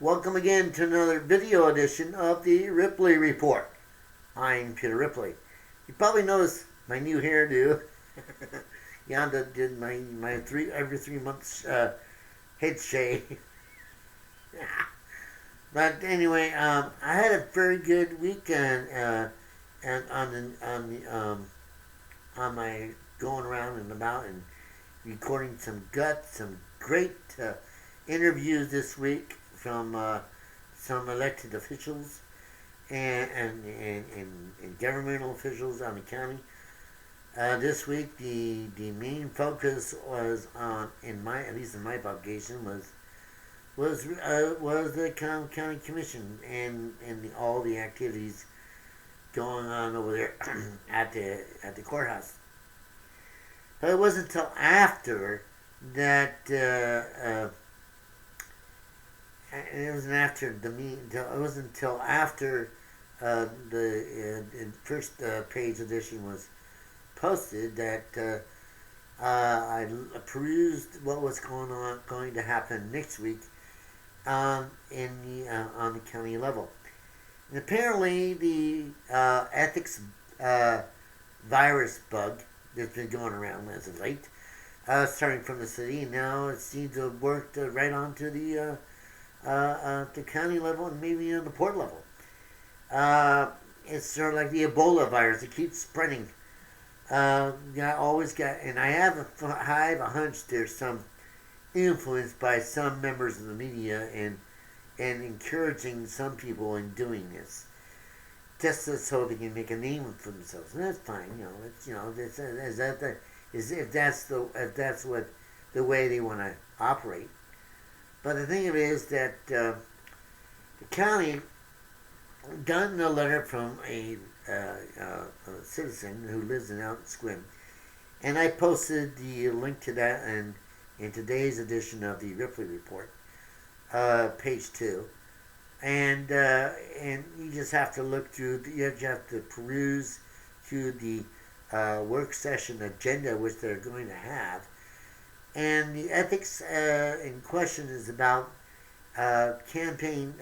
Welcome again to another video edition of the Ripley Report. I'm Peter Ripley. You probably noticed my new hairdo. Yonda did my every 3 months head shave. But anyway, I had a very good weekend and on my going around and about and recording some great interviews this week from some elected officials and governmental officials on the county. This week, the main focus was on, at least in my publication, was the county commission and all the activities going on over there at the courthouse. But it wasn't until after that. It wasn't after the meeting. It wasn't until after the first page edition was posted that I perused what was going to happen next week on the county level. And apparently, the ethics virus bug that's been going around as of late, starting from the city, and now it seems to have worked right onto the county level and maybe on the port level. It's sort of like the Ebola virus; it keeps spreading. And I have a hunch there's some influence by some members of the media and encouraging some people in doing this, just so they can make a name for themselves, and that's fine. If that's what the way they want to operate. But the thing of it is that the county got a letter from a citizen who lives out in Squim, and I posted the link to that in today's edition of the Ripley Report, page 2, and you just have to look through. You have to peruse through the work session agenda which they're going to have, and the ethics in question is about campaign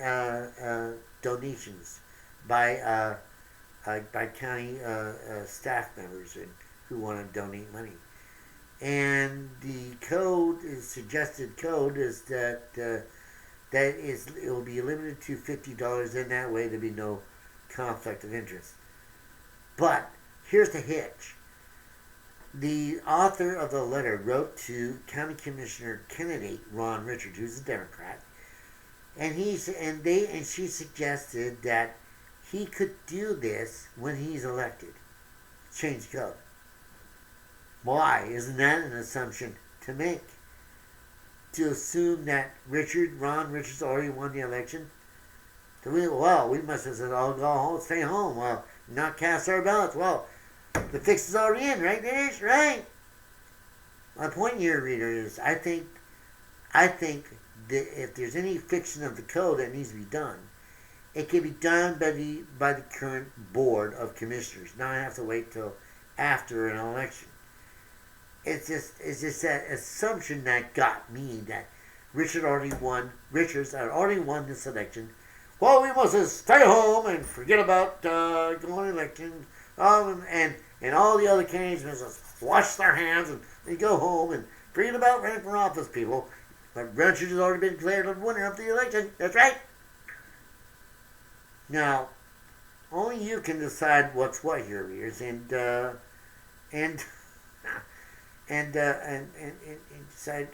donations by county staff members who want to donate money. And the suggested code is that it will be limited to $50. In that way, there'll be no conflict of interest. But here's the hitch. The author of the letter wrote to County Commissioner candidate Ron Richards, who's a Democrat, and she suggested that he could do this when he's elected. Change code. Why? Isn't that an assumption to make? To assume that Ron Richards already won the election? We must have said, all go home, stay home. Well, not cast our ballots. Well, the fix is already in, right, Dennis? Right. My point here, reader, is I think that if there's any fixing of the code that needs to be done, it can be done by the current board of commissioners. Now I have to wait till after an election. It's just that assumption that got me that Richards had already won this election. Well, we must just stay home and forget about going to elections. And all the other candidates must just wash their hands and they go home and forget about running for office, people. But Richards has already been declared the winner of the election. That's right. Now, only you can decide what's what here, readers, and decide.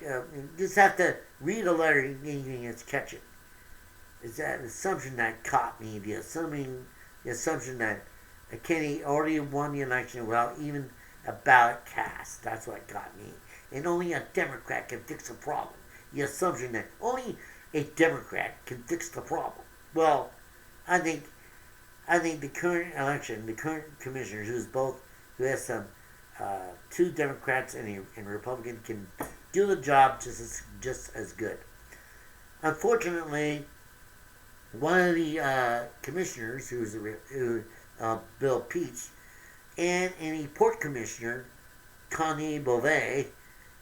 You just have to read a letter and you can catch it. It's that assumption that caught me. The assumption that Kenny already won the election without even a ballot cast. That's what got me. And only a Democrat can fix the problem. The assumption that only a Democrat can fix the problem. Well, I think the current election, the current commissioners, who has some 2 Democrats and a Republican, can do the job just as good. Unfortunately, one of the commissioners, Bill Peach, and a port commissioner, Connie Beauvais,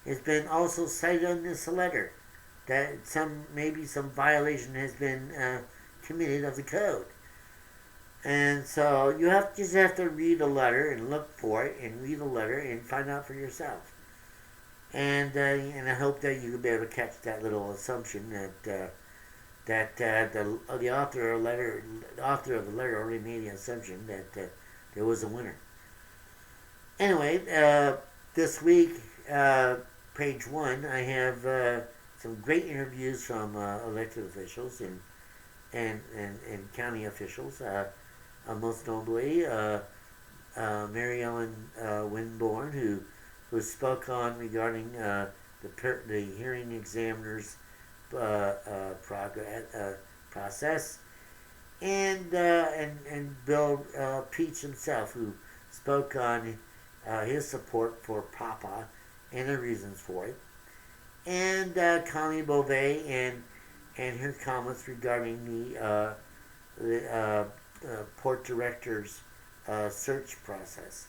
has been also cited in this letter. that maybe some violation has been committed of the code. And so you just have to read a letter and look for it and read a letter and find out for yourself. And I hope that you will be able to catch that little assumption that the author of the letter already made the assumption that there was a winner. Anyway, this week, page one, I have some great interviews from elected officials and county officials. Most notably, Mary Ellen Winborn, who spoke on regarding the hearing examiner's process, and Bill Peach himself, who spoke on his support for Papa and the reasons for it, and Connie Beauvais and her comments regarding the port director's search process.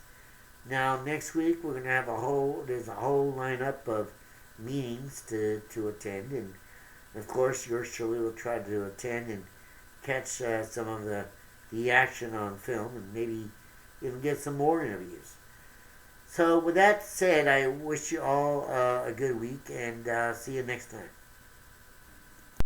Now next week we're gonna have there's a whole lineup of meetings to attend, and of course yours truly will try to attend and catch some of the action on film, and maybe even get some more interviews. So with that said, I wish you all a good week, and see you next time.